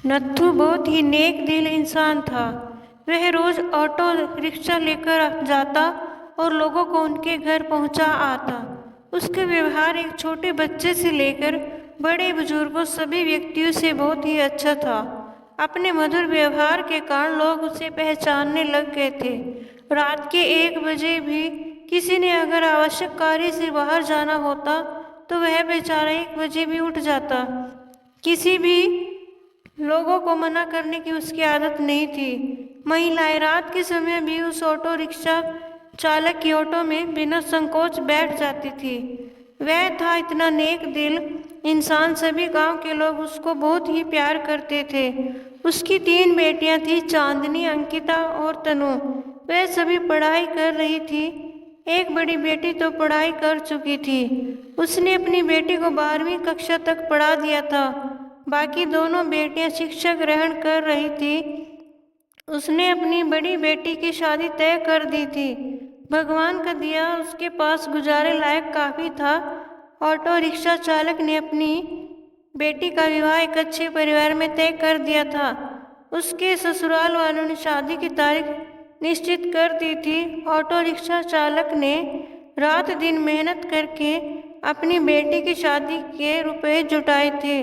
नत्थू बहुत ही नेक दिल इंसान था। वह रोज ऑटो रिक्शा लेकर जाता और लोगों को उनके घर पहुंचा आता। उसका व्यवहार एक छोटे बच्चे से लेकर बड़े बुजुर्गों सभी व्यक्तियों से बहुत ही अच्छा था। अपने मधुर व्यवहार के कारण लोग उसे पहचानने लग गए थे। रात के 1 बजे भी किसी ने अगर आवश्यक कार्य से बाहर जाना होता तो वह बेचारा 1 बजे भी उठ जाता। किसी भी लोगों को मना करने की उसकी आदत नहीं थी। महिलाएं रात के समय भी उस ऑटो रिक्शा चालक की ऑटो में बिना संकोच बैठ जाती थी। वह था इतना नेक दिल इंसान, सभी गांव के लोग उसको बहुत ही प्यार करते थे। उसकी 3 बेटियां थी, चांदनी, अंकिता और तनु। वह सभी पढ़ाई कर रही थी। एक बड़ी बेटी तो पढ़ाई कर चुकी थी। उसने अपनी बेटी को 12वीं कक्षा तक पढ़ा दिया था। बाकी दोनों बेटियां शिक्षा ग्रहण कर रही थी। उसने अपनी बड़ी बेटी की शादी तय कर दी थी। भगवान का दिया उसके पास गुजारे लायक काफी था। ऑटो रिक्शा चालक ने अपनी बेटी का विवाह एक अच्छे परिवार में तय कर दिया था। उसके ससुराल वालों ने शादी की तारीख निश्चित कर दी थी। ऑटो रिक्शा चालक ने रात दिन मेहनत करके अपनी बेटी की शादी के रुपए जुटाए थे।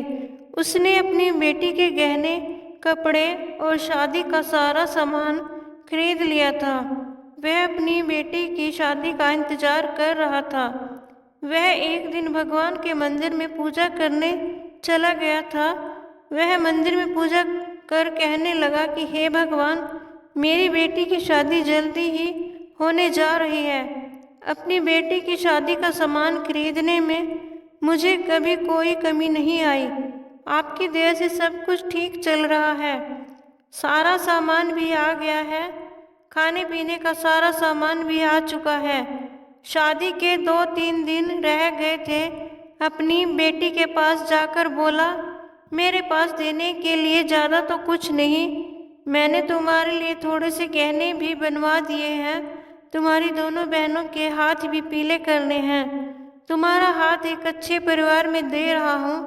उसने अपनी बेटी के गहने, कपड़े और शादी का सारा सामान खरीद लिया था। वह अपनी बेटी की शादी का इंतजार कर रहा था। वह एक दिन भगवान के मंदिर में पूजा करने चला गया था। वह मंदिर में पूजा कर कहने लगा कि हे भगवान, मेरी बेटी की शादी जल्दी ही होने जा रही है। अपनी बेटी की शादी का सामान खरीदने में मुझे कभी कोई कमी नहीं आई। आपकी दया से सब कुछ ठीक चल रहा है। सारा सामान भी आ गया है। खाने पीने का सारा सामान भी आ चुका है। शादी के 2-3 दिन रह गए थे। अपनी बेटी के पास जाकर बोला, मेरे पास देने के लिए ज़्यादा तो कुछ नहीं। मैंने तुम्हारे लिए थोड़े से गहने भी बनवा दिए हैं। तुम्हारी दोनों बहनों के हाथ भी पीले करने हैं। तुम्हारा हाथ एक अच्छे परिवार में दे रहा हूँ।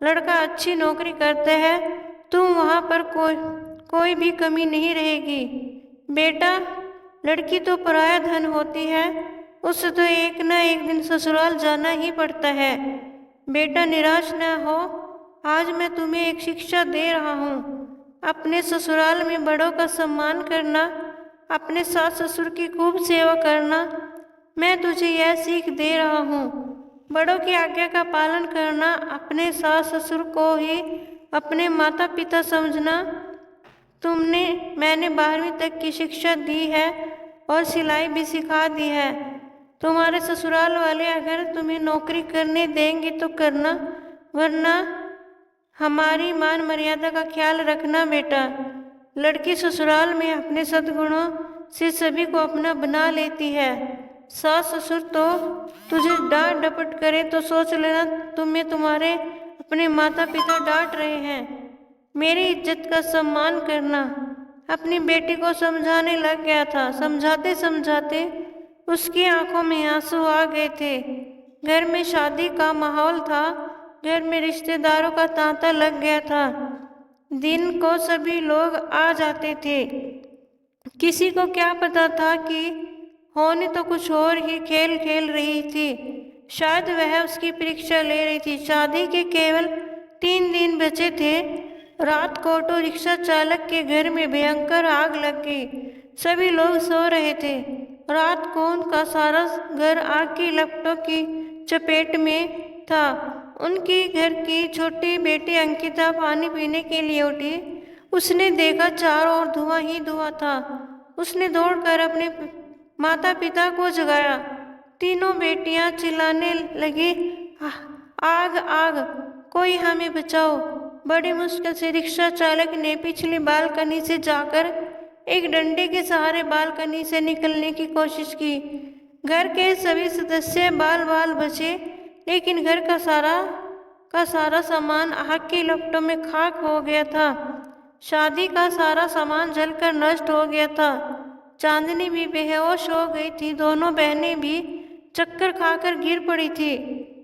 लड़का अच्छी नौकरी करता है। तुम वहाँ पर कोई भी कमी नहीं रहेगी। बेटा, लड़की तो पराया धन होती है। उसे तो एक न एक दिन ससुराल जाना ही पड़ता है। बेटा, निराश न हो। आज मैं तुम्हें एक शिक्षा दे रहा हूँ। अपने ससुराल में बड़ों का सम्मान करना, अपने सास ससुर की खूब सेवा करना। मैं तुझे यह सीख दे रहा हूँ। बड़ों की आज्ञा का पालन करना, अपने सास ससुर को ही अपने माता पिता समझना। मैंने 12वीं तक की शिक्षा दी है और सिलाई भी सिखा दी है। तुम्हारे ससुराल वाले अगर तुम्हें नौकरी करने देंगे तो करना, वरना हमारी मान मर्यादा का ख्याल रखना। बेटा, लड़की ससुराल में अपने सद्गुणों से सभी को अपना बना लेती है। सास ससुर तो तुझे डांट डपट करे तो सोच लेना तुम्हें तुम्हारे अपने माता पिता डांट रहे हैं। मेरी इज्जत का सम्मान करना। अपनी बेटी को समझाने लग गया था। समझाते समझाते उसकी आंखों में आंसू आ गए थे। घर में शादी का माहौल था। घर में रिश्तेदारों का तांता लग गया था। दिन को सभी लोग आ जाते थे। किसी को क्या पता था कि होने तो कुछ और ही खेल खेल रही थी। शायद वह उसकी परीक्षा ले रही थी। शादी के केवल 3 दिन बचे थे। रात को ऑटो रिक्शा चालक के घर में भयंकर आग लग गई। सभी लोग सो रहे थे। रात को उनका सारा घर आग की लपटों की चपेट में था। उनकी घर की छोटी बेटी अंकिता पानी पीने के लिए उठी। उसने देखा चारों ओर धुआं ही धुआं था। उसने दौड़कर अपने माता पिता को जगाया। तीनों बेटियां चिल्लाने लगी, आग आग, कोई हमें बचाओ। बड़ी मुश्किल से रिक्शा चालक ने पिछली बालकनी से जाकर एक डंडे के सहारे बालकनी से निकलने की कोशिश की। घर के सभी सदस्य बाल बाल बचे, लेकिन घर का सारा सामान आग की लपटों में खाक हो गया था। शादी का सारा सामान जलकर नष्ट हो गया था। चांदनी भी बेहोश हो गई थी। दोनों बहनें भी चक्कर खाकर गिर पड़ी थी।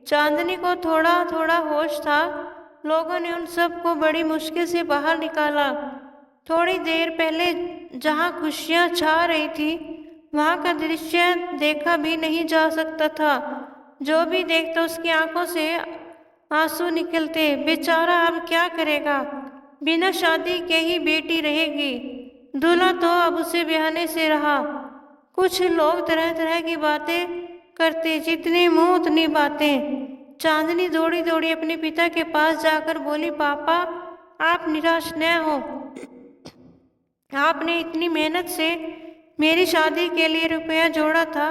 चांदनी को थोड़ा थोड़ा होश था। लोगों ने उन सबको बड़ी मुश्किल से बाहर निकाला। थोड़ी देर पहले जहाँ खुशियाँ छा रही थी वहाँ का दृश्य देखा भी नहीं जा सकता था। जो भी देखता उसकी आंखों से आंसू निकलते। बेचारा अब क्या करेगा, बिना शादी के ही बेटी रहेगी। दूल्हा तो अब उसे ब्याहने से रहा। कुछ लोग तरह तरह की बातें करते, जितने मुंह उतनी बातें। चांदनी दौड़ी दौड़ी अपने पिता के पास जाकर बोली, पापा आप निराश न हो। आपने इतनी मेहनत से मेरी शादी के लिए रुपया जोड़ा था।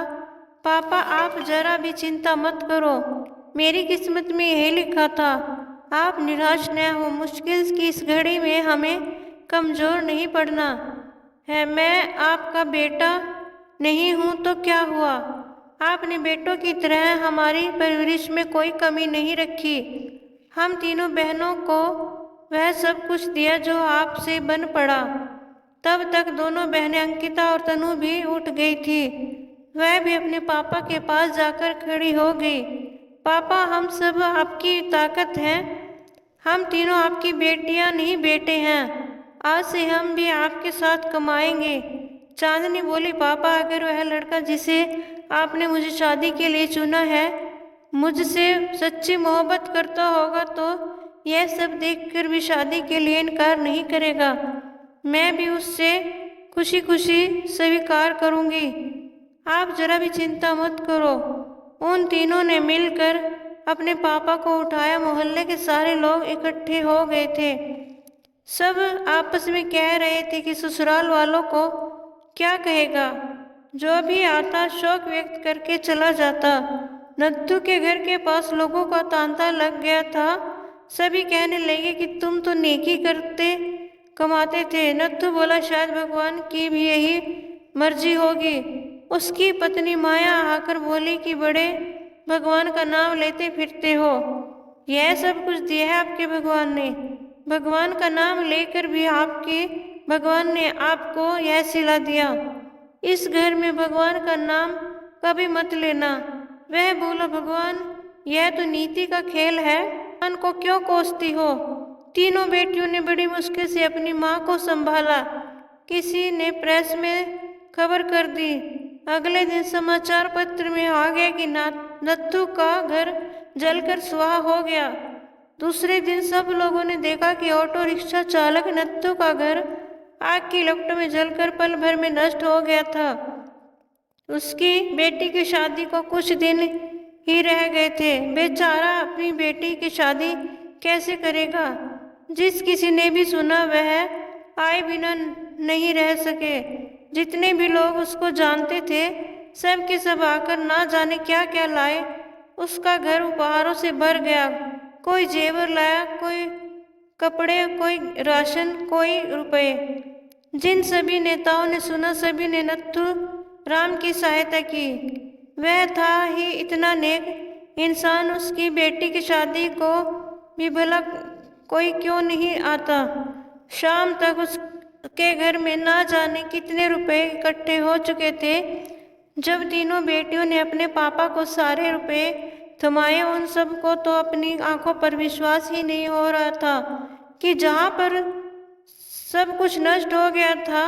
पापा आप जरा भी चिंता मत करो, मेरी किस्मत में यही लिखा था। आप निराश न हो। मुश्किल की इस घड़ी में हमें कमज़ोर नहीं पड़ना है। मैं आपका बेटा नहीं हूँ तो क्या हुआ, आपने बेटों की तरह हमारी परवरिश में कोई कमी नहीं रखी। हम तीनों बहनों को वह सब कुछ दिया जो आपसे बन पड़ा। तब तक दोनों बहनें अंकिता और तनु भी उठ गई थी। वह भी अपने पापा के पास जाकर खड़ी हो गई। पापा हम सब आपकी ताकत हैं, हम तीनों आपकी बेटियां नहीं बेटे हैं। आज से हम भी आपके साथ कमाएंगे। चांदनी बोली, पापा अगर वह लड़का जिसे आपने मुझे शादी के लिए चुना है मुझसे सच्ची मोहब्बत करता होगा तो यह सब देखकर भी शादी के लिए इनकार नहीं करेगा। मैं भी उससे खुशी खुशी स्वीकार करूंगी। आप जरा भी चिंता मत करो। उन तीनों ने मिलकर अपने पापा को उठाया। मोहल्ले के सारे लोग इकट्ठे हो गए थे। सब आपस में कह रहे थे कि ससुराल वालों को क्या कहेगा। जो भी आता शौक व्यक्त करके चला जाता। नत्थू के घर के पास लोगों का तांता लग गया था। सभी कहने लगे कि तुम तो नेकी करते कमाते थे। नत्थू बोला, शायद भगवान की भी यही मर्जी होगी। उसकी पत्नी माया आकर बोली कि बड़े भगवान का नाम लेते फिरते हो, यह सब कुछ दिया है आपके भगवान ने। भगवान का नाम लेकर भी आपके भगवान ने आपको यह सिला दिया। इस घर में भगवान का नाम कभी मत लेना। वह बोला, भगवान यह तो नीति का खेल है, भगवान को क्यों कोसती हो। तीनों बेटियों ने बड़ी मुश्किल से अपनी माँ को संभाला। किसी ने प्रेस में खबर कर दी। अगले दिन समाचार पत्र में आ गया कि नत्थू का घर जलकर स्वाहा हो गया। दूसरे दिन सब लोगों ने देखा कि ऑटो रिक्शा चालक नत्थू का घर आग की लपटों में जलकर पल भर में नष्ट हो गया था। उसकी बेटी की शादी को कुछ दिन ही रह गए थे। बेचारा अपनी बेटी की शादी कैसे करेगा। जिस किसी ने भी सुना वह आए बिना नहीं रह सके। जितने भी लोग उसको जानते थे सब के सब आकर ना जाने क्या क्या लाए। उसका घर उपहारों से भर गया। कोई जेवर लाया, कोई कपड़े, कोई राशन, कोई रुपए। जिन सभी नेताओं ने सुना सभी ने नत्थू राम की सहायता की। वह था ही इतना नेक इंसान, उसकी बेटी की शादी को भी भला कोई क्यों नहीं आता। शाम तक उसके घर में ना जाने कितने रुपए इकट्ठे हो चुके थे। जब तीनों बेटियों ने अपने पापा को सारे रुपए थमाए, उन सबको तो अपनी आंखों पर विश्वास ही नहीं हो रहा था कि जहाँ पर सब कुछ नष्ट हो गया था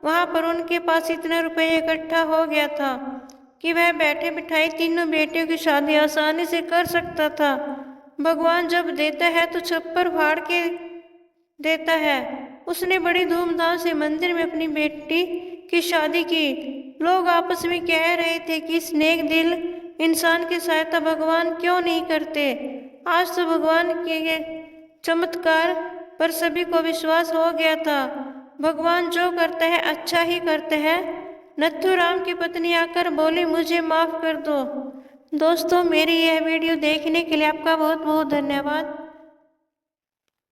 वहाँ पर उनके पास इतना रुपए इकट्ठा हो गया था कि वह बैठे बिठाए तीनों बेटियों की शादी आसानी से कर सकता था। भगवान जब देता है तो छप्पर फाड़ के देता है। उसने बड़ी धूमधाम से मंदिर में अपनी बेटी की शादी की। लोग आपस में कह रहे थे कि इस नेक दिल इंसान की सहायता भगवान क्यों नहीं करते। आज तो भगवान के चमत्कार पर सभी को विश्वास हो गया था। भगवान जो करता है अच्छा ही करते हैं। नत्थू राम की पत्नी आकर बोली, मुझे माफ़ कर दो। दोस्तों, मेरी यह वीडियो देखने के लिए आपका बहुत बहुत धन्यवाद।